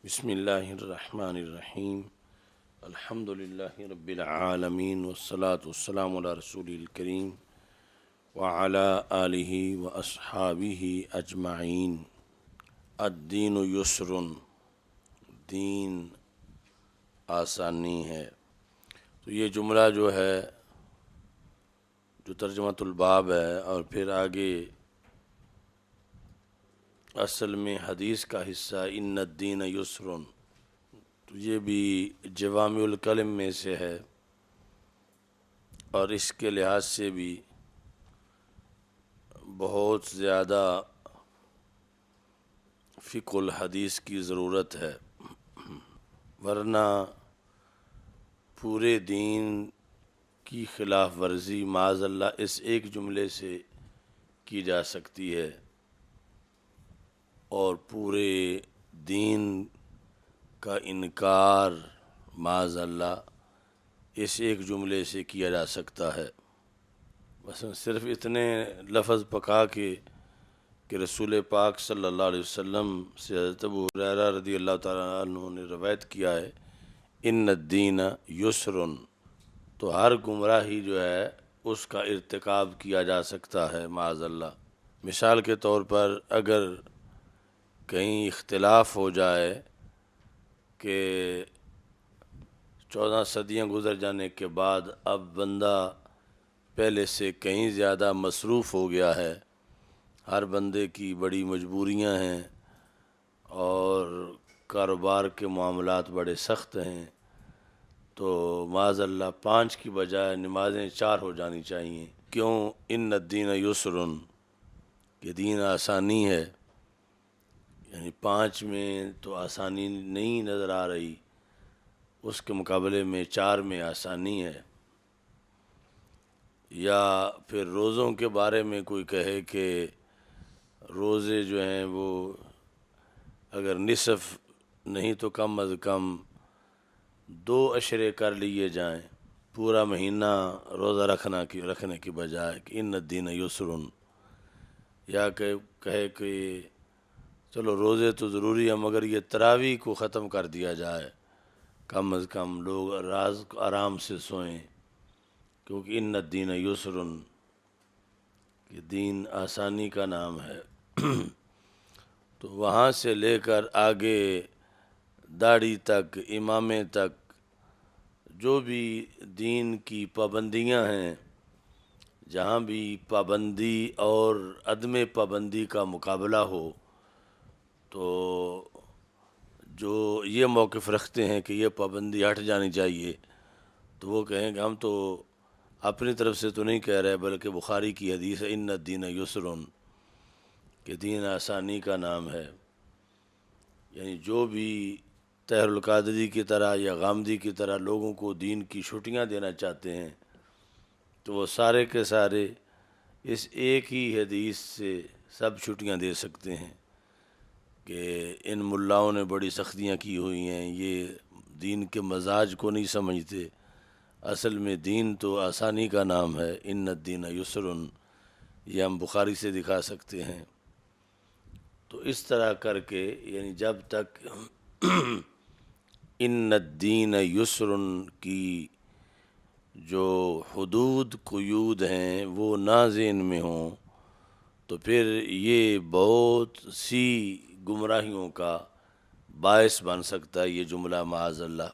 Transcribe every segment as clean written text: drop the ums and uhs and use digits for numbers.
بسم اللہ الرحمن الرحیم الحمد للہ رب العالمین والصلاة والسلام علی رسول الکریم وعلی آلہ واصحابہ اجمعین۔ الدین یسر، دین آسانی ہے۔ تو یہ جملہ جو ہے جو ترجمۃ الباب ہے، اور پھر آگے اصل میں حدیث کا حصہ ان الدین یسر، تو یہ بھی جوامع الکلم میں سے ہے، اور اس کے لحاظ سے بھی بہت زیادہ فقہ الحدیث کی ضرورت ہے، ورنہ پورے دین کی خلاف ورزی معاذ اللہ اس ایک جملے سے کی جا سکتی ہے، اور پورے دین کا انکار معاذ اللہ اس ایک جملے سے کیا جا سکتا ہے۔ بس صرف اتنے لفظ پکا کے کہ رسول پاک صلی اللہ علیہ وسلم سے حضرت ابو ہریرہ رضی اللہ تعالیٰ عنہ نے روایت کیا ہے ان الدین یسر، تو ہر گمراہی جو ہے اس کا ارتکاب کیا جا سکتا ہے معاذ اللہ۔ مثال کے طور پر اگر کہیں اختلاف ہو جائے کہ 14 صدیاں گزر جانے کے بعد اب بندہ پہلے سے کہیں زیادہ مصروف ہو گیا ہے، ہر بندے کی بڑی مجبوریاں ہیں اور کاروبار کے معاملات بڑے سخت ہیں، تو معاذ اللہ 5 کی بجائے نمازیں 4 ہو جانی چاہیے۔ کیوں؟ ان الدین یسر، کہ دین آسانی ہے، یعنی 5 میں تو آسانی نہیں نظر آ رہی، اس کے مقابلے میں 4 میں آسانی ہے۔ یا پھر روزوں کے بارے میں کوئی کہے کہ روزے جو ہیں وہ اگر نصف نہیں تو کم از کم 2 اشرے کر لیے جائیں، پورا مہینہ روزہ رکھنے کی بجائے کہ ان الدین یسر، یا کہ کہے کہ چلو روزے تو ضروری ہے مگر یہ تراویح کو ختم کر دیا جائے، کم از کم لوگ رات کو آرام سے سوئیں، کیونکہ ان الدین یسر، کہ دین آسانی کا نام ہے۔ تو وہاں سے لے کر آگے داڑھی تک، امامے تک، جو بھی دین کی پابندیاں ہیں، جہاں بھی پابندی اور عدم پابندی کا مقابلہ ہو، تو جو یہ موقف رکھتے ہیں کہ یہ پابندی ہٹ جانی چاہیے، تو وہ کہیں کہ ہم تو اپنی طرف سے تو نہیں کہہ رہے، بلکہ بخاری کی حدیث ہے ان الدین یسر، کہ دین آسانی کا نام ہے۔ یعنی جو بھی طاہر القادری کی طرح یا غامدی کی طرح لوگوں کو دین کی چھٹیاں دینا چاہتے ہیں، تو وہ سارے کے سارے اس ایک ہی حدیث سے سب چھٹیاں دے سکتے ہیں کہ ان ملاؤں نے بڑی سختیاں کی ہوئی ہیں، یہ دین کے مزاج کو نہیں سمجھتے، اصل میں دین تو آسانی کا نام ہے، ان الدین یسر، یہ ہم بخاری سے دکھا سکتے ہیں۔ تو اس طرح کر کے یعنی جب تک ان الدین یسر کی جو حدود قیود ہیں وہ نہ ذہن میں ہوں، تو پھر یہ بہت سی گمراہیوں کا باعث بن سکتا ہے یہ جملہ معاذ اللہ۔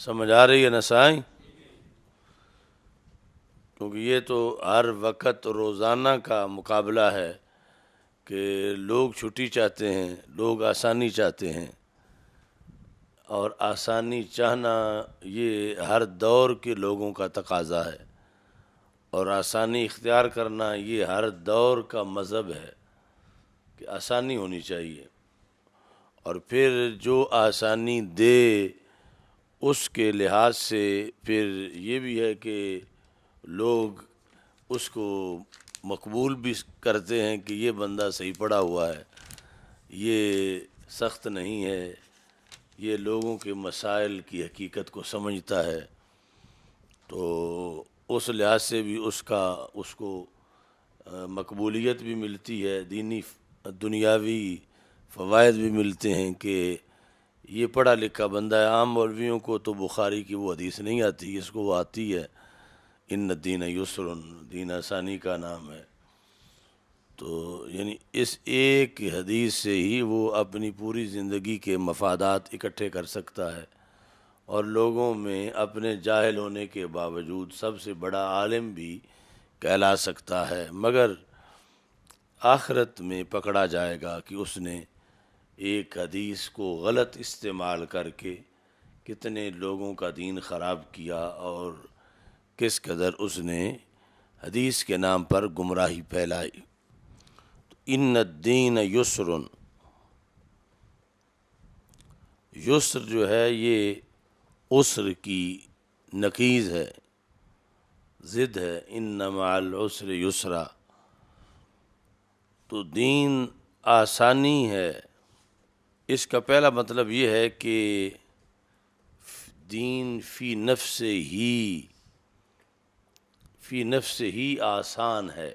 سمجھ آ رہی ہے نا سائیں؟ کیونکہ یہ تو ہر وقت روزانہ کا مقابلہ ہے کہ لوگ چھٹی چاہتے ہیں، لوگ آسانی چاہتے ہیں، اور آسانی چاہنا یہ ہر دور کے لوگوں کا تقاضا ہے، اور آسانی اختیار کرنا یہ ہر دور کا مذہب ہے کہ آسانی ہونی چاہیے، اور پھر جو آسانی دے اس کے لحاظ سے پھر یہ بھی ہے کہ لوگ اس کو مقبول بھی کرتے ہیں کہ یہ بندہ صحیح پڑھا ہوا ہے، یہ سخت نہیں ہے، یہ لوگوں کے مسائل کی حقیقت کو سمجھتا ہے، تو اس لحاظ سے بھی اس کو مقبولیت بھی ملتی ہے، دینی دنیاوی فوائد بھی ملتے ہیں کہ یہ پڑھا لکھا بندہ ہے. عام مولویوں کو تو بخاری کی وہ حدیث نہیں آتی، اس کو وہ آتی ہے ان الدین یسر، دین آسانی کا نام ہے. تو یعنی اس ایک حدیث سے ہی وہ اپنی پوری زندگی کے مفادات اکٹھے کر سکتا ہے، اور لوگوں میں اپنے جاہل ہونے کے باوجود سب سے بڑا عالم بھی کہلا سکتا ہے. مگر آخرت میں پکڑا جائے گا کہ اس نے ایک حدیث کو غلط استعمال کر کے کتنے لوگوں کا دین خراب کیا، اور کس قدر اس نے حدیث کے نام پر گمراہی پھیلائی. ان الدین یسر، یسر جو ہے یہ عسر کی نقیض ہے، ضد ہے. ان مع العسر یسرا، تو دین آسانی ہے. اس کا پہلا مطلب یہ ہے کہ دین فی نفس ہی آسان ہے،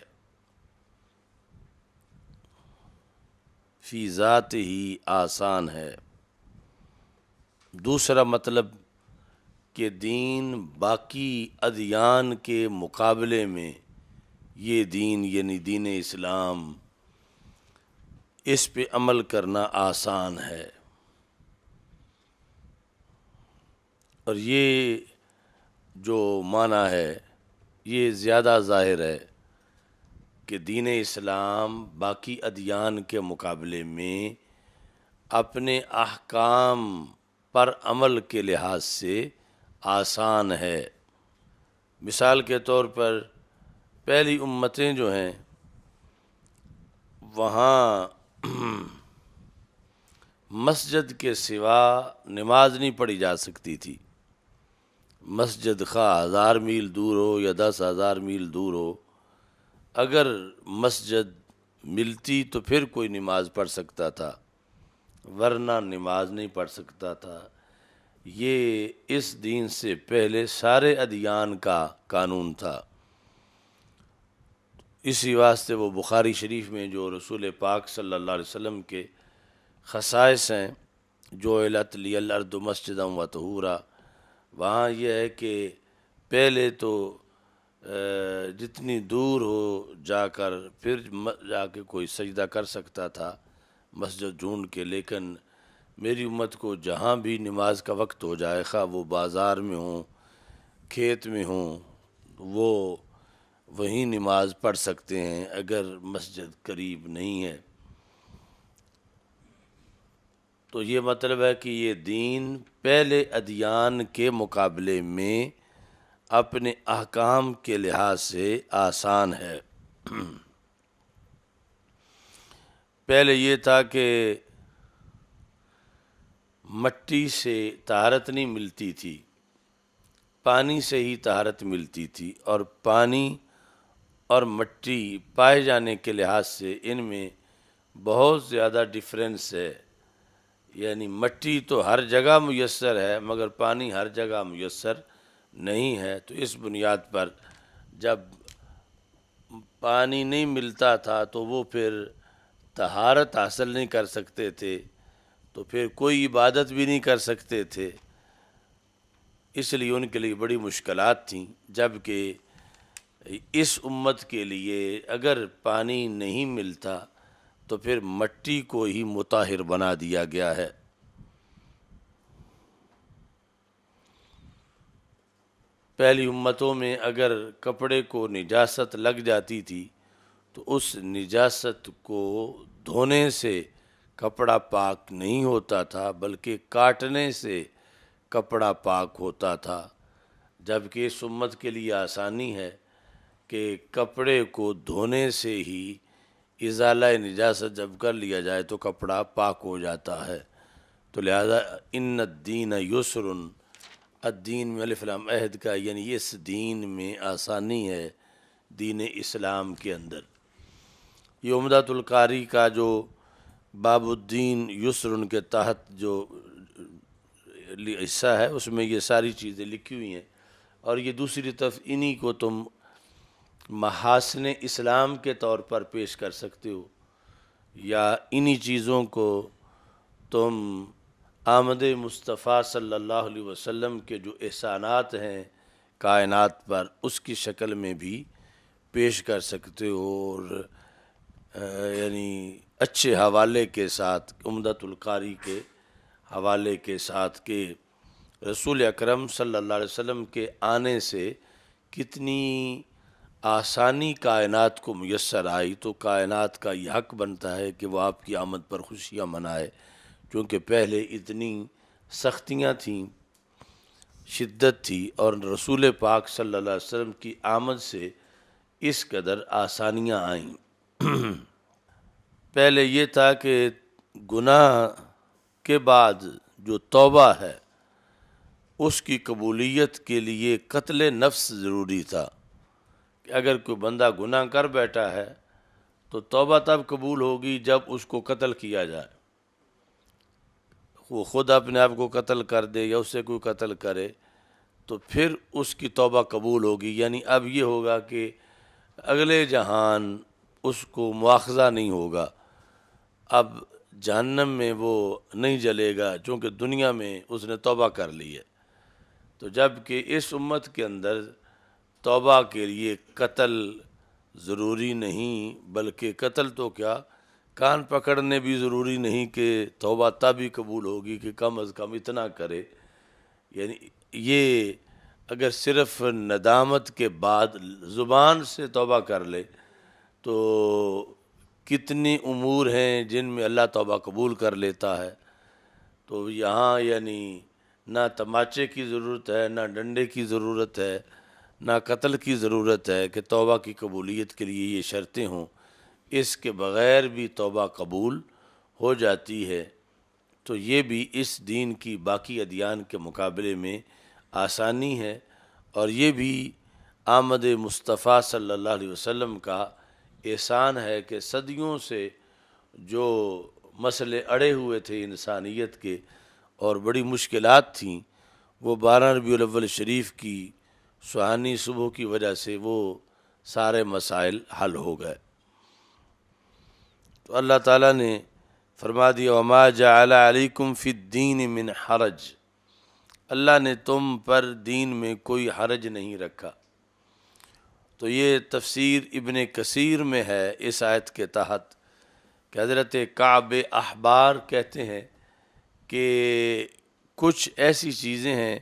فی ذات ہی آسان ہے. دوسرا مطلب کہ دین باقی ادیان کے مقابلے میں یہ دین یعنی دین اسلام، اس پہ عمل کرنا آسان ہے. اور یہ جو معنی ہے یہ زیادہ ظاہر ہے کہ دین اسلام باقی ادیان کے مقابلے میں اپنے احکام پر عمل کے لحاظ سے آسان ہے. مثال کے طور پر پہلی امتیں جو ہیں وہاں مسجد کے سوا نماز نہیں پڑھی جا سکتی تھی. مسجد خواہ 1000 میل دور ہو یا 10,000 میل دور ہو، اگر مسجد ملتی تو پھر کوئی نماز پڑھ سکتا تھا، ورنہ نماز نہیں پڑھ سکتا تھا. یہ اس دین سے پہلے سارے ادیان کا قانون تھا. اسی واسطے وہ بخاری شریف میں جو رسول پاک صلی اللہ علیہ وسلم کے خصائص ہیں، جعلت لی الارض مسجدا و طہورا، وہاں یہ ہے کہ پہلے تو جتنی دور ہو جا کر پھر جا کے کوئی سجدہ کر سکتا تھا مسجد ڈھونڈ کے، لیکن میری امت کو جہاں بھی نماز کا وقت ہو جائے، خواہ وہ بازار میں ہوں کھیت میں ہوں، وہ وہیں نماز پڑھ سکتے ہیں اگر مسجد قریب نہیں ہے. تو یہ مطلب ہے کہ یہ دین پہلے ادیان کے مقابلے میں اپنے احکام کے لحاظ سے آسان ہے. پہلے یہ تھا کہ مٹی سے طہارت نہیں ملتی تھی، پانی سے ہی طہارت ملتی تھی، اور پانی اور مٹی پائے جانے کے لحاظ سے ان میں بہت زیادہ ڈفرینس ہے. یعنی مٹی تو ہر جگہ میسر ہے مگر پانی ہر جگہ میسر نہیں ہے. تو اس بنیاد پر جب پانی نہیں ملتا تھا تو وہ پھر طہارت حاصل نہیں کر سکتے تھے، تو پھر کوئی عبادت بھی نہیں کر سکتے تھے. اس لیے ان کے لیے بڑی مشکلات تھیں. جبکہ اس امت کے لیے اگر پانی نہیں ملتا تو پھر مٹی کو ہی مطہر بنا دیا گیا ہے. پہلی امتوں میں اگر کپڑے کو نجاست لگ جاتی تھی تو اس نجاست کو دھونے سے کپڑا پاک نہیں ہوتا تھا، بلکہ کاٹنے سے کپڑا پاک ہوتا تھا. جبکہ اس امت کے لیے آسانی ہے کہ کپڑے کو دھونے سے ہی ازالہ نجاست جب کر لیا جائے تو کپڑا پاک ہو جاتا ہے. تو لہذا ان الدین یسر، الدین میں الف لام عہد کا، یعنی اس دین میں آسانی ہے دین اسلام کے اندر. یہ عمدۃ القاری کا جو باب الدین یسر کے تحت جو حصہ ہے اس میں یہ ساری چیزیں لکھی ہوئی ہیں. اور یہ دوسری طرف انہی کو تم محاسن اسلام کے طور پر پیش کر سکتے ہو. یا انہی چیزوں کو تم آمد مصطفیٰ صلی اللہ علیہ وسلم کے جو احسانات ہیں کائنات پر اس کی شکل میں بھی پیش کر سکتے ہو، اور یعنی اچھے حوالے کے ساتھ، عمدۃ القاری کے حوالے کے ساتھ، کہ رسول اکرم صلی اللہ علیہ وسلم کے آنے سے کتنی آسانی کائنات کو میسر آئی، تو کائنات کا یہ حق بنتا ہے کہ وہ آپ کی آمد پر خوشیاں منائے، کیونکہ پہلے اتنی سختیاں تھیں، شدت تھی، اور رسول پاک صلی اللہ علیہ وسلم کی آمد سے اس قدر آسانیاں آئیں۔ پہلے یہ تھا کہ گناہ کے بعد جو توبہ ہے اس کی قبولیت کے لیے قتل نفس ضروری تھا، کہ اگر کوئی بندہ گناہ کر بیٹھا ہے تو توبہ تب قبول ہوگی جب اس کو قتل کیا جائے، وہ خود اپنے آپ کو قتل کر دے یا اس سے کوئی قتل کرے تو پھر اس کی توبہ قبول ہوگی۔ یعنی اب یہ ہوگا کہ اگلے جہان اس کو مواخذہ نہیں ہوگا، اب جہنم میں وہ نہیں جلے گا، چونکہ دنیا میں اس نے توبہ کر لی ہے۔ تو جب کہ اس امت کے اندر توبہ کے لیے قتل ضروری نہیں، بلکہ قتل تو کیا، کان پکڑنے بھی ضروری نہیں، کہ توبہ تب ہی قبول ہوگی کہ کم از کم اتنا کرے۔ یعنی یہ اگر صرف ندامت کے بعد زبان سے توبہ کر لے تو کتنی امور ہیں جن میں اللہ توبہ قبول کر لیتا ہے۔ تو یہاں یعنی نہ تماچے کی ضرورت ہے، نہ ڈنڈے کی ضرورت ہے، نہ قتل کی ضرورت ہے کہ توبہ کی قبولیت کے لیے یہ شرطیں ہوں، اس کے بغیر بھی توبہ قبول ہو جاتی ہے۔ تو یہ بھی اس دین کی باقی ادیان کے مقابلے میں آسانی ہے، اور یہ بھی آمد مصطفیٰ صلی اللہ علیہ وسلم کا احسان ہے کہ صدیوں سے جو مسئلے اڑے ہوئے تھے انسانیت کے اور بڑی مشکلات تھیں، وہ 12 ربیع الاول شریف کی سہانی صبح کی وجہ سے وہ سارے مسائل حل ہو گئے۔ تو اللہ تعالیٰ نے فرما دیا وما جعل علیکم فی الدین من حرج، اللہ نے تم پر دین میں کوئی حرج نہیں رکھا۔ تو یہ تفسیر ابن کثیر میں ہے اس آیت کے تحت، کہ حضرت کعب احبار کہتے ہیں کہ کچھ ایسی چیزیں ہیں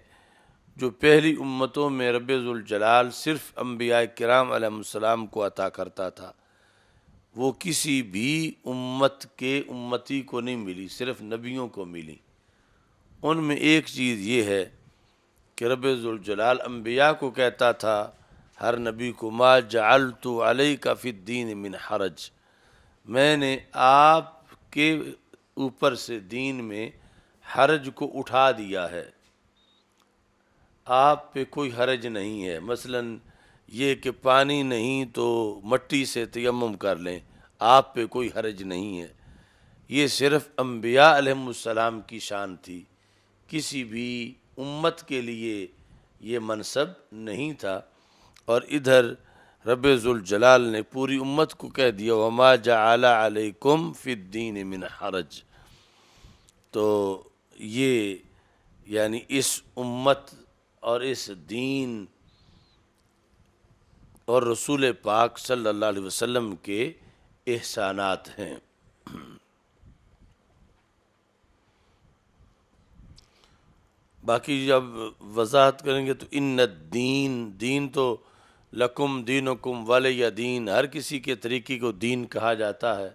جو پہلی امتوں میں رب ذوالجلال صرف انبیاء کرام علیہ السلام کو عطا کرتا تھا، وہ کسی بھی امت کے امتی کو نہیں ملی، صرف نبیوں کو ملی۔ ان میں ایک چیز یہ ہے کہ رب ذوالجلال انبیاء کو کہتا تھا، ہر نبی کو، ما جعلت علیک فی الدین من حرج، میں نے آپ کے اوپر سے دین میں حرج کو اٹھا دیا ہے، آپ پہ کوئی حرج نہیں ہے۔ مثلا یہ کہ پانی نہیں تو مٹی سے تیمم کر لیں، آپ پہ کوئی حرج نہیں ہے۔ یہ صرف انبیاء علیہم السلام کی شان تھی، کسی بھی امت کے لیے یہ منصب نہیں تھا۔ اور ادھر رب ذوالجلال نے پوری امت کو کہہ دیا وما جعل علیکم فی الدین من حرج۔ تو یہ یعنی اس امت اور اس دین اور رسول پاک صلی اللہ علیہ وسلم کے احسانات ہیں۔ باقی جب وضاحت کریں گے تو ان الدین، دین تو لکم دینکم ولی دین، ہر کسی کے طریقے کو دین کہا جاتا ہے،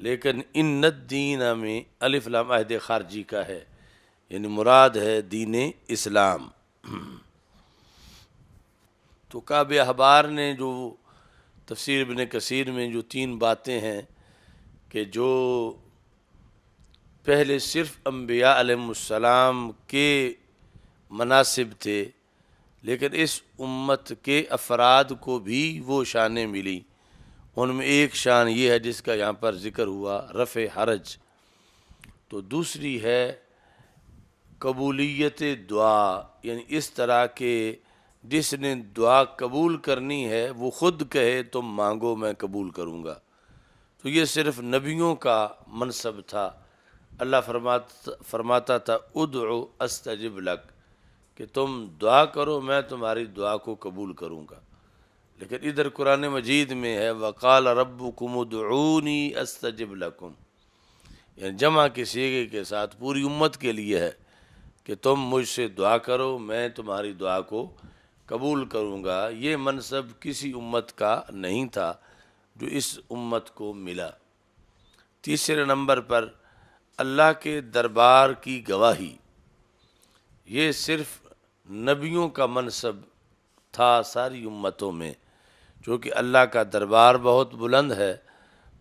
لیکن ان الدین میں الف لام عہد خارجی کا ہے، یعنی مراد ہے دین اسلام۔ تو کعب احبار نے جو تفسیر ابن کثیر میں جو 3 باتیں ہیں کہ جو پہلے صرف انبیاء علیہم السلام کے مناسب تھے، لیکن اس امت کے افراد کو بھی وہ شانیں ملی، ان میں ایک شان یہ ہے جس کا یہاں پر ذکر ہوا، رفع حرج۔ تو دوسری ہے قبولیت دعا، یعنی اس طرح کہ جس نے دعا قبول کرنی ہے وہ خود کہے تم مانگو میں قبول کروں گا، تو یہ صرف نبیوں کا منصب تھا۔ اللہ فرماتا تھا ادعو استجب لک، کہ تم دعا کرو میں تمہاری دعا کو قبول کروں گا۔ لیکن ادھر قرآن مجید میں ہے وقال ربکم ادعونی استجب لکم، یعنی جمع کے صیغے کے ساتھ پوری امت کے لیے ہے کہ تم مجھ سے دعا کرو میں تمہاری دعا کو قبول کروں گا۔ یہ منصب کسی امت کا نہیں تھا جو اس امت کو ملا۔ تیسرے نمبر پر اللہ کے دربار کی گواہی، یہ صرف نبیوں کا منصب تھا ساری امتوں میں، چونکہ اللہ کا دربار بہت بلند ہے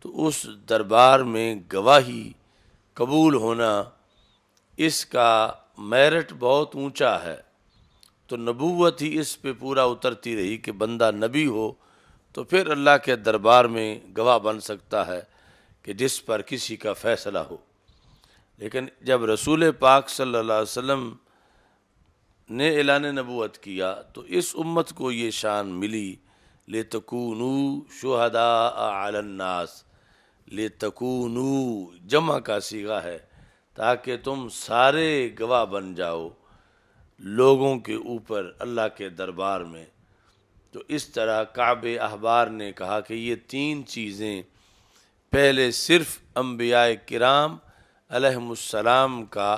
تو اس دربار میں گواہی قبول ہونا اس کا میرٹ بہت اونچا ہے، تو نبوت ہی اس پہ پورا اترتی رہی کہ بندہ نبی ہو تو پھر اللہ کے دربار میں گواہ بن سکتا ہے کہ جس پر کسی کا فیصلہ ہو۔ لیکن جب رسول پاک صلی اللہ علیہ وسلم نے اعلان نبوت کیا تو اس امت کو یہ شان ملی لِتَكُونُوا شُهَدَاءَ عَلَى النَّاسِ، لِتَكُونُوا جمع کا صیغہ ہے تاکہ تم سارے گواہ بن جاؤ لوگوں کے اوپر اللہ کے دربار میں۔ تو اس طرح کعب احبار نے کہا کہ یہ تین چیزیں پہلے صرف انبیاء کرام علیہم السلام کا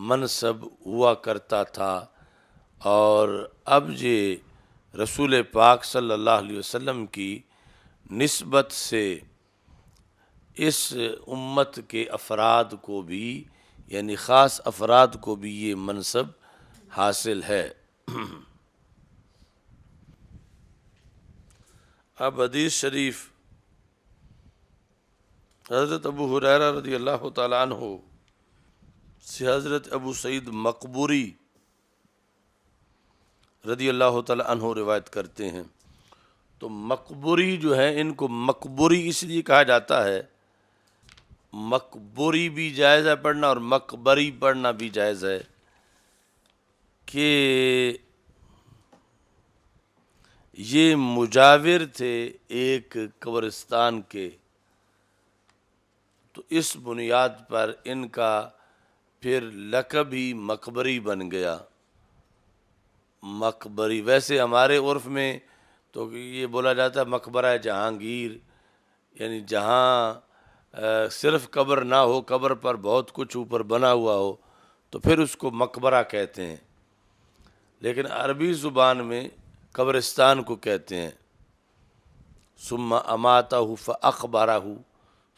منصب ہوا کرتا تھا، اور اب یہ رسول پاک صلی اللہ علیہ وسلم کی نسبت سے اس امت کے افراد کو بھی، یعنی خاص افراد کو بھی یہ منصب حاصل ہے۔ اب حدیث شریف حضرت ابو ہریرہ رضی اللہ تعالیٰ عنہ سے حضرت ابو سعید مقبوری رضی اللہ تعالیٰ عنہ روایت کرتے ہیں۔ تو مقبوری جو ہے ان کو مقبوری اس لیے کہا جاتا ہے، مقبوری بھی جائز ہے پڑھنا اور مقبری پڑھنا بھی جائز ہے، کہ یہ مجاور تھے ایک قبرستان کے، تو اس بنیاد پر ان کا پھر لقب ہی مقبری بن گیا۔ مقبری ویسے ہمارے عرف میں تو یہ بولا جاتا ہے مقبرہ جہانگیر، یعنی جہاں صرف قبر نہ ہو، قبر پر بہت کچھ اوپر بنا ہوا ہو تو پھر اس کو مقبرہ کہتے ہیں، لیکن عربی زبان میں قبرستان کو کہتے ہیں۔ ثم اماتہ فاقبرہ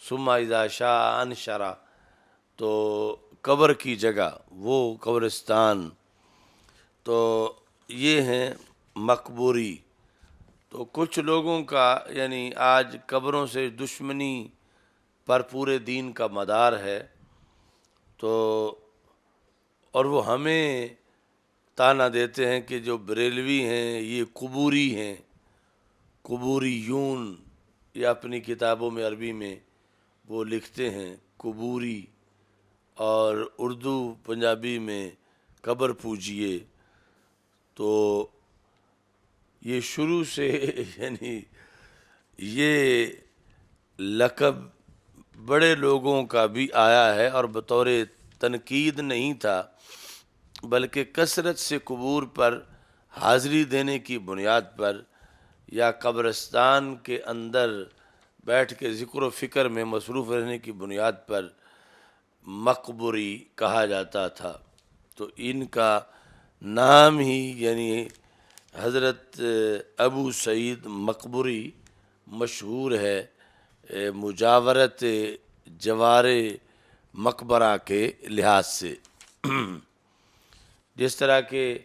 ثم اذا شاء انشرہ، تو قبر کی جگہ وہ قبرستان، تو یہ ہیں مقبوری۔ تو کچھ لوگوں کا یعنی آج قبروں سے دشمنی پر پورے دین کا مدار ہے، تو اور وہ ہمیں تانا دیتے ہیں کہ جو بریلوی ہیں یہ قبوری ہیں، قبوریون، یا اپنی کتابوں میں عربی میں وہ لکھتے ہیں قبوری، اور اردو پنجابی میں قبر پوجیے۔ تو یہ شروع سے یعنی یہ لقب بڑے لوگوں کا بھی آیا ہے، اور بطور تنقید نہیں تھا بلکہ کثرت سے قبور پر حاضری دینے کی بنیاد پر یا قبرستان کے اندر بیٹھ کے ذکر و فکر میں مصروف رہنے کی بنیاد پر مقبری کہا جاتا تھا۔ تو ان کا نام ہی یعنی حضرت ابو سعید مقبری مشہور ہے مجاورت جوار مقبرہ کے لحاظ سے۔ جس طرح کہ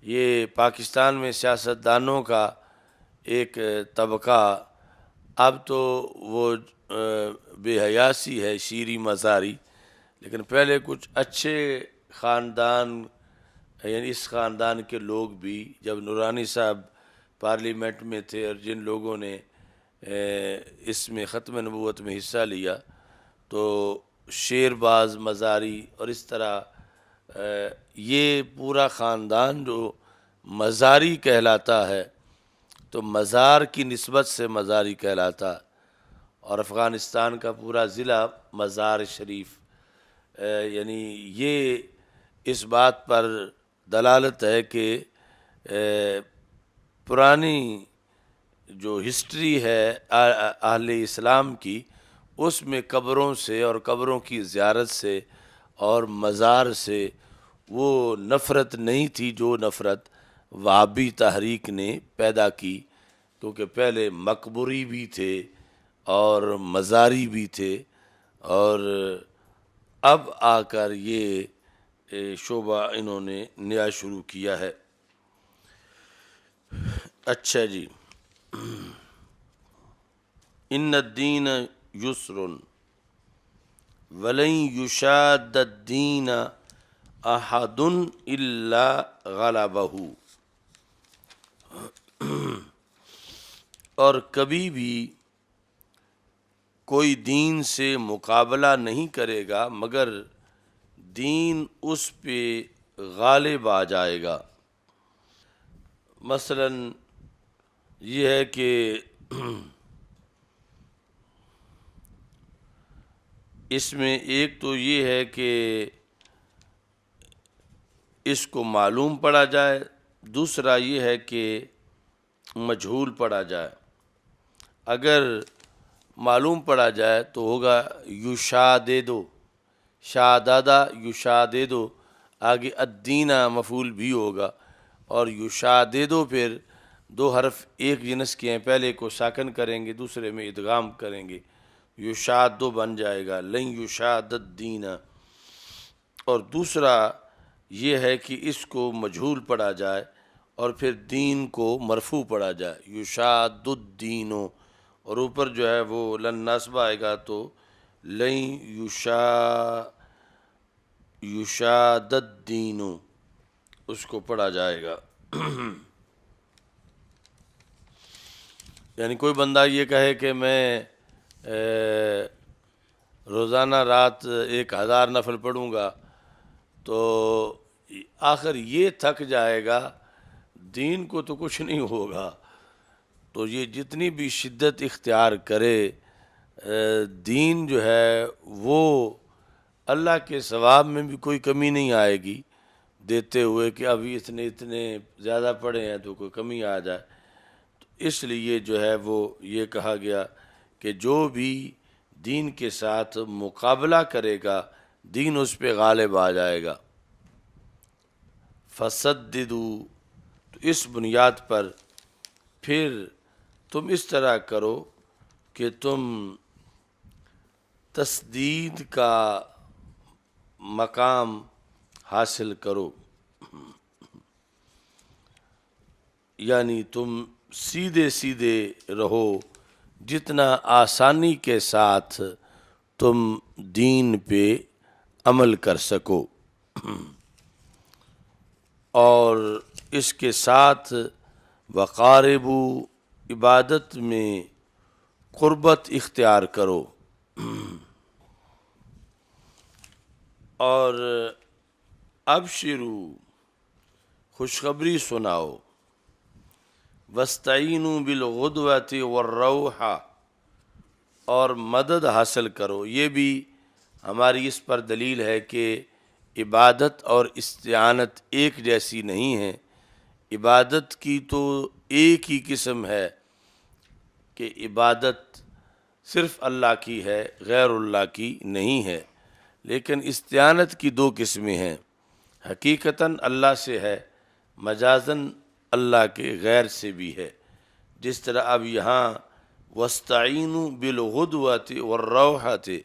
یہ پاکستان میں سیاستدانوں کا ایک طبقہ اب تو وہ بے حیاسی ہے شیریں مزاری، لیکن پہلے کچھ اچھے خاندان، یعنی اس خاندان کے لوگ بھی جب نورانی صاحب پارلیمنٹ میں تھے اور جن لوگوں نے اس میں ختم نبوت میں حصہ لیا، تو شیر باز مزاری اور اس طرح یہ پورا خاندان جو مزاری کہلاتا ہے، تو مزار کی نسبت سے مزاری کہلاتا، اور افغانستان کا پورا ضلع مزار شریف، یعنی یہ اس بات پر دلالت ہے کہ پرانی جو ہسٹری ہے اہل اسلام کی، اس میں قبروں سے اور قبروں کی زیارت سے اور مزار سے وہ نفرت نہیں تھی جو نفرت وہابی تحریک نے پیدا کی، کیونکہ پہلے مقبری بھی تھے اور مزاری بھی تھے، اور اب آ کر یہ شعبہ انہوں نے نیا شروع کیا ہے۔ اچھا جی، ان الدین یسر ولن یشاد الدین احد الا غلبہ، اور کبھی بھی کوئی دین سے مقابلہ نہیں کرے گا مگر دین اس پہ غالب آ جائے گا۔ مثلا یہ ہے کہ اس میں ایک تو یہ ہے کہ اس کو معلوم پڑا جائے، دوسرا یہ ہے کہ مجہول پڑا جائے۔ اگر معلوم پڑا جائے تو ہوگا یشاددو، شاددہ یشاددو، آگے الدینہ مفعول بھی ہوگا، اور یشاددو پھر دو حرف ایک جنس کے ہیں، پہلے کو ساکن کریں گے دوسرے میں ادغام کریں گے، یشادو بن جائے گا، لن یشاد الدین۔ اور دوسرا یہ ہے کہ اس کو مجہول پڑھا جائے اور پھر دین کو مرفوع پڑھا جائے، یشاد الدین، اور اوپر جو ہے وہ لن ناصبہ آئے گا تو لن یشاد الدین اس کو پڑھا جائے گا۔ یعنی کوئی بندہ یہ کہے کہ میں روزانہ رات 1000 نفل پڑھوں گا، تو آخر یہ تھک جائے گا، دین کو تو کچھ نہیں ہوگا۔ تو یہ جتنی بھی شدت اختیار کرے، دین جو ہے وہ اللہ کے ثواب میں بھی کوئی کمی نہیں آئے گی دیتے ہوئے کہ ابھی اتنے زیادہ پڑھے ہیں تو کوئی کمی آ جائے۔ تو اس لیے جو ہے وہ یہ کہا گیا کہ جو بھی دین کے ساتھ مقابلہ کرے گا دین اس پہ غالب آ جائے گا۔ فسددوا، تو اس بنیاد پر پھر تم اس طرح کرو کہ تم تسدید کا مقام حاصل کرو، یعنی تم سیدھے سیدھے رہو، جتنا آسانی کے ساتھ تم دین پہ عمل کر سکو، اور اس کے ساتھ وقاربو، عبادت میں قربت اختیار کرو، اور ابشرو، خوشخبری سناؤ، وستعینوا بالغدوۃ والروح، اور مدد حاصل کرو۔ یہ بھی ہماری اس پر دلیل ہے کہ عبادت اور استعانت ایک جیسی نہیں ہے۔ عبادت کی تو ایک ہی قسم ہے کہ عبادت صرف اللہ کی ہے، غیر اللہ کی نہیں ہے، لیکن استعانت کی دو قسمیں ہیں، حقیقتاً اللہ سے ہے، مجازاً اللہ کے غیر سے بھی ہے۔ جس طرح اب یہاں وَاسْتَعِینُوا بِالْغُدْوَةِ وَالرَّوْحَةِ،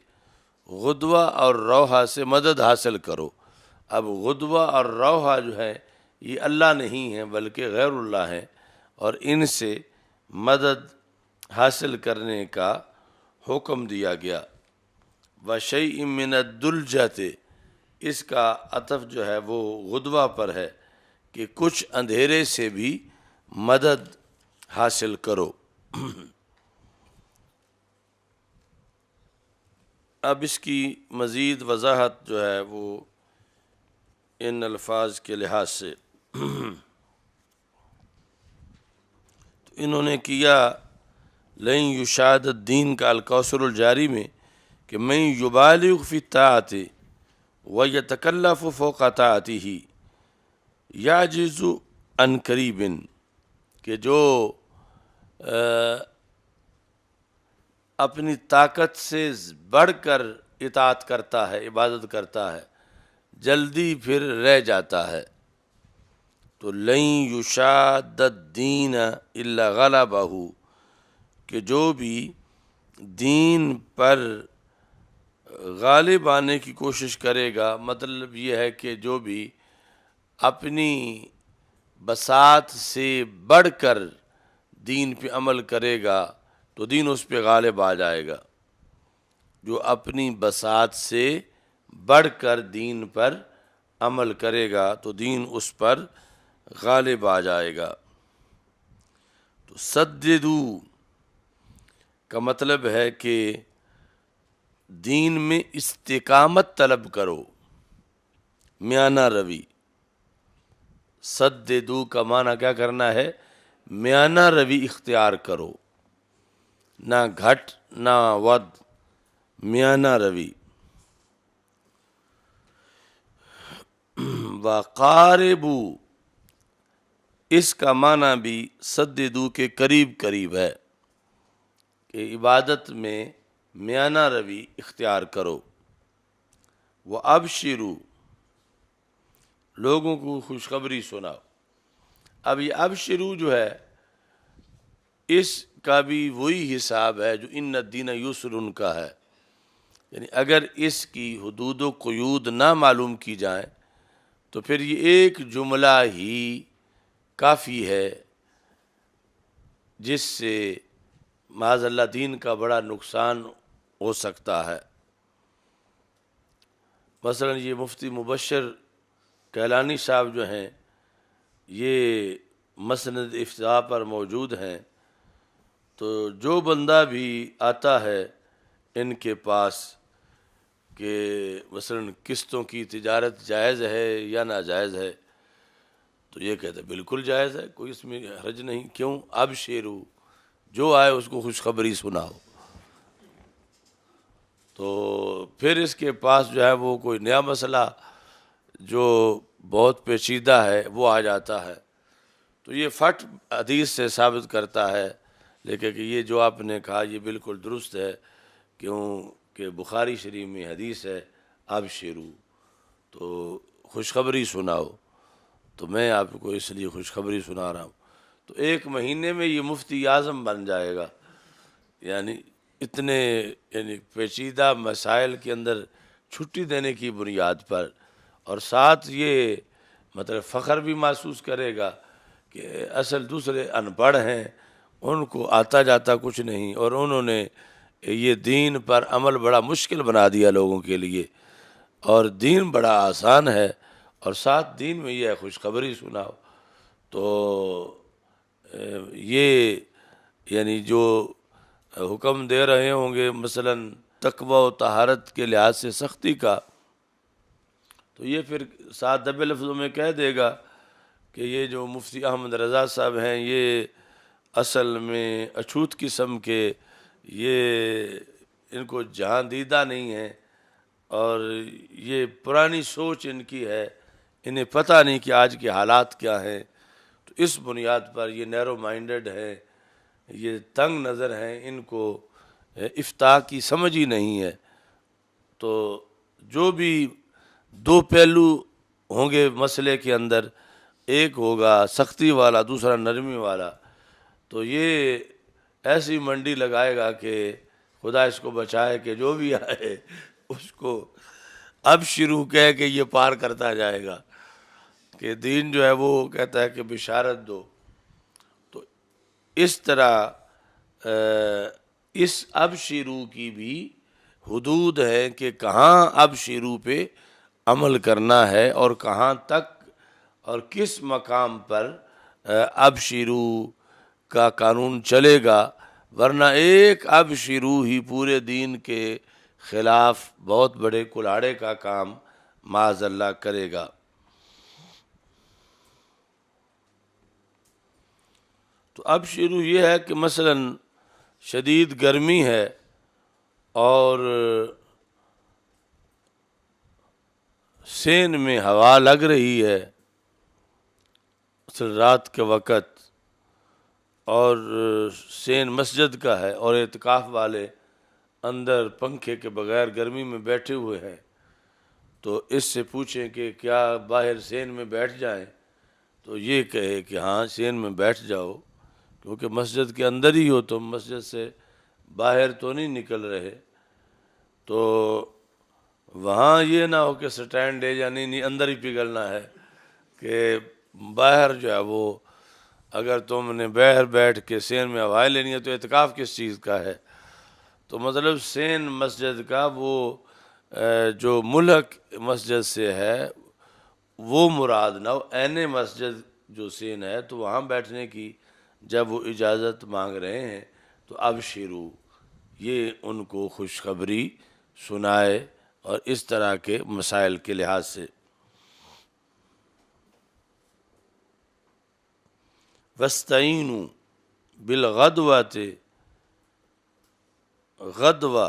غدوہ اور روحہ سے مدد حاصل کرو۔ اب غدوہ اور روحہ جو ہے یہ اللہ نہیں ہیں بلکہ غیر اللہ ہیں، اور ان سے مدد حاصل کرنے کا حکم دیا گیا۔ وَشَيْءٍ مِّنَ الدُّلْجَةِ، اس کا عطف جو ہے وہ غدوہ پر ہے کہ کچھ اندھیرے سے بھی مدد حاصل کرو۔ اب اس کی مزید وضاحت جو ہے وہ ان الفاظ کے لحاظ سے تو انہوں نے کیا لن یشاد الدین کا الکوثر الجاری میں کہ من یبالغ فی الطاعت ویتکلف فوق طاعتہ یعجز عن قریب، کہ جو اپنی طاقت سے بڑھ کر اطاعت کرتا ہے، عبادت کرتا ہے، جلدی پھر رہ جاتا ہے۔ تو لن یشاد الدین الا غلبہ، کہ جو بھی دین پر غالب آنے کی کوشش کرے گا، مطلب یہ ہے کہ جو بھی اپنی بساط سے بڑھ کر دین پہ عمل کرے گا تو دین اس پہ غالب آ جائے گا۔ جو اپنی بساط سے بڑھ کر دین پر عمل کرے گا تو دین اس پر غالب آ جائے گا۔ تو سددو کا مطلب ہے کہ دین میں استقامت طلب کرو، میانہ روی۔ سددو کا معنی کیا کرنا ہے؟ میانہ روی اختیار کرو، نہ گھٹ نہ ود، میانہ روی۔ وقاربو، اس کا معنی بھی سددو کے قریب قریب ہے کہ عبادت میں میانہ روی اختیار کرو۔ وابشروا، لوگوں کو خوشخبری سناؤ۔ اب یہ ابشروا جو ہے اس کا بھی وہی حساب ہے جو ان الدین یسر کا ہے، یعنی اگر اس کی حدود و قیود نہ معلوم کی جائیں تو پھر یہ ایک جملہ ہی کافی ہے جس سے معاذ اللہ دین کا بڑا نقصان ہو سکتا ہے۔ مثلا یہ مفتی مبشر کیلانی صاحب جو ہیں، یہ مسند افتاء پر موجود ہیں، تو جو بندہ بھی آتا ہے ان کے پاس کہ مثلا قسطوں کی تجارت جائز ہے یا ناجائز ہے، تو یہ کہتے ہیں بالکل جائز ہے، کوئی اس میں حرج نہیں۔ کیوں؟ ابشروا، جو آئے اس کو خوشخبری سناؤ۔ تو پھر اس کے پاس جو ہے وہ کوئی نیا مسئلہ جو بہت پیچیدہ ہے وہ آ جاتا ہے، تو یہ فٹ حدیث سے ثابت کرتا ہے، لیکن کہ یہ جو آپ نے کہا یہ بالکل درست ہے، کیوں کہ بخاری شریف میں حدیث ہے ابشروا، تو خوشخبری سناؤ۔ تو میں آپ کو اس لیے خوشخبری سنا رہا ہوں۔ تو ایک مہینے میں یہ مفتی اعظم بن جائے گا، یعنی اتنے پیچیدہ مسائل کے اندر چھٹی دینے کی بنیاد پر، اور ساتھ یہ مطلب فخر بھی محسوس کرے گا کہ اصل دوسرے ان پڑھ ہیں، ان کو آتا جاتا کچھ نہیں، اور انہوں نے یہ دین پر عمل بڑا مشکل بنا دیا لوگوں کے لیے، اور دین بڑا آسان ہے، اور ساتھ دین میں یہ خوشخبری سناؤ۔ تو یہ یعنی جو حکم دے رہے ہوں گے مثلا تقوی و طہارت کے لحاظ سے سختی کا، تو یہ پھر ساتھ دبے لفظوں میں کہہ دے گا کہ یہ جو مفتی احمد رضا صاحب ہیں یہ اصل میں اچھوت قسم کے، یہ ان کو جہاں دیدہ نہیں ہے، اور یہ پرانی سوچ ان کی ہے، انہیں پتہ نہیں کہ آج کے حالات کیا ہیں، تو اس بنیاد پر یہ نیرو مائنڈڈ ہے، یہ تنگ نظر ہیں، ان کو افتاء کی سمجھ ہی نہیں ہے۔ تو جو بھی دو پہلو ہوں گے مسئلے کے اندر، ایک ہوگا سختی والا، دوسرا نرمی والا، تو یہ ایسی منڈی لگائے گا کہ خدا اس کو بچائے کہ جو بھی آئے اس کو اب شروع کہہ کے یہ پار کرتا جائے گا کہ دین جو ہے وہ کہتا ہے کہ بشارت دو۔ تو اس طرح اس اب شروع کی بھی حدود ہے کہ کہاں اب شروع پہ عمل کرنا ہے اور کہاں تک اور کس مقام پر اب شروع کا قانون چلے گا، ورنہ ایک اب شروع ہی پورے دین کے خلاف بہت بڑے کلاڑے کا کام معاذ اللہ کرے گا۔ تو اب شروع یہ ہے کہ مثلا شدید گرمی ہے اور سین میں ہوا لگ رہی ہے اصل رات کے وقت، اور سین مسجد کا ہے اور اعتکاف والے اندر پنکھے کے بغیر گرمی میں بیٹھے ہوئے ہیں، تو اس سے پوچھیں کہ کیا باہر سین میں بیٹھ جائیں، تو یہ کہے کہ ہاں سین میں بیٹھ جاؤ، کیونکہ مسجد کے اندر ہی ہو، تم مسجد سے باہر تو نہیں نکل رہے، تو وہاں یہ نہ ہو کہ سٹینڈ ہے یا نہیں اندر ہی پگھلنا ہے، کہ باہر جو ہے وہ اگر تم نے باہر بیٹھ کے سین میں ہوائیں لینی ہے تو اعتکاف کس چیز کا ہے؟ تو مطلب سین مسجد کا وہ جو ملک مسجد سے ہے وہ مراد نہ ہو، عین مسجد جو سین ہے تو وہاں بیٹھنے کی جب وہ اجازت مانگ رہے ہیں تو اب شروع یہ ان کو خوشخبری سنائے، اور اس طرح کے مسائل کے لحاظ سے وَاسْتَعِینُوا بِالْغَدْوَةِ، غدوہ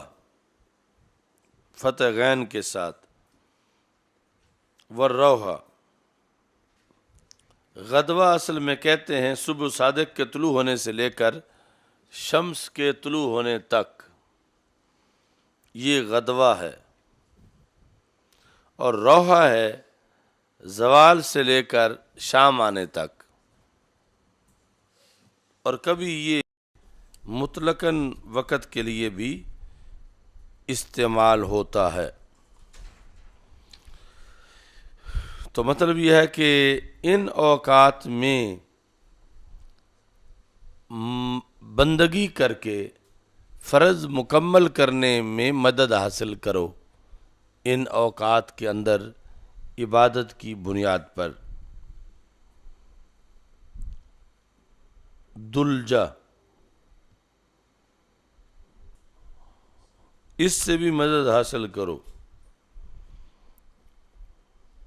فتح غین کے ساتھ، والروحہ، غدوہ اصل میں کہتے ہیں صبح صادق کے طلوع ہونے سے لے کر شمس کے طلوع ہونے تک، یہ غدوہ ہے، اور روحہ ہے زوال سے لے کر شام آنے تک، اور کبھی یہ مطلقاً وقت کے لیے بھی استعمال ہوتا ہے۔ تو مطلب یہ ہے کہ ان اوقات میں بندگی کر کے فرض مکمل کرنے میں مدد حاصل کرو، ان اوقات کے اندر عبادت کی بنیاد پر۔ دلجہ، اس سے بھی مدد حاصل کرو،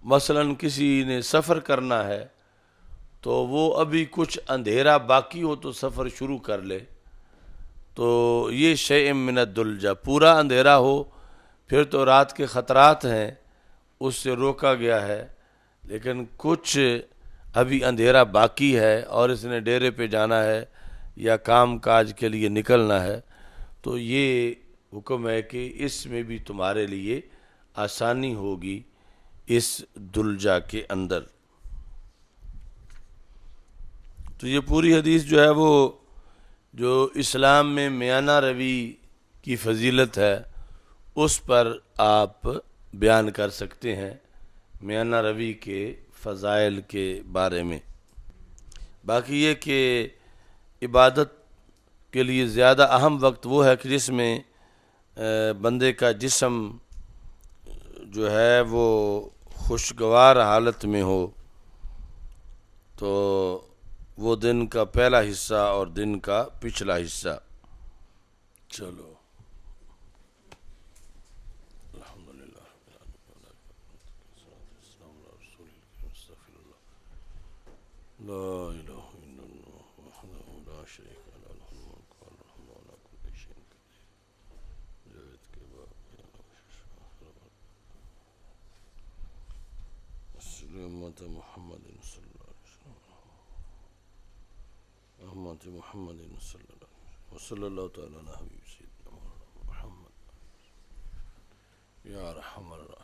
مثلا کسی نے سفر کرنا ہے تو وہ ابھی کچھ اندھیرا باقی ہو تو سفر شروع کر لے، تو یہ شیء من الدلجہ، پورا اندھیرا ہو پھر تو رات کے خطرات ہیں اس سے روکا گیا ہے، لیکن کچھ ابھی اندھیرا باقی ہے اور اس نے ڈیرے پہ جانا ہے یا کام کاج کے لیے نکلنا ہے، تو یہ حکم ہے کہ اس میں بھی تمہارے لیے آسانی ہوگی اس دلجہ کے اندر۔ تو یہ پوری حدیث جو ہے وہ جو اسلام میں میانہ روی کی فضیلت ہے اس پر آپ بیان کر سکتے ہیں، میانہ روی کے فضائل کے بارے میں۔ باقی یہ کہ عبادت کے لیے زیادہ اہم وقت وہ ہے کہ جس میں بندے کا جسم جو ہے وہ خوشگوار حالت میں ہو، تو وہ دن کا پہلا حصہ اور دن کا پچھلا حصہ۔ چلو لا الہ الا اللہ وحدہ لا شریک له له الملک وله الحمد وعلى كل شيء قدير جاءت کے بعد امت محمد صلی اللہ علیہ وسلم، امت محمد صلی اللہ علیہ وسلم، وصلی اللہ تعالی علی حبیب سیدنا محمد یا ارحم الراحمین۔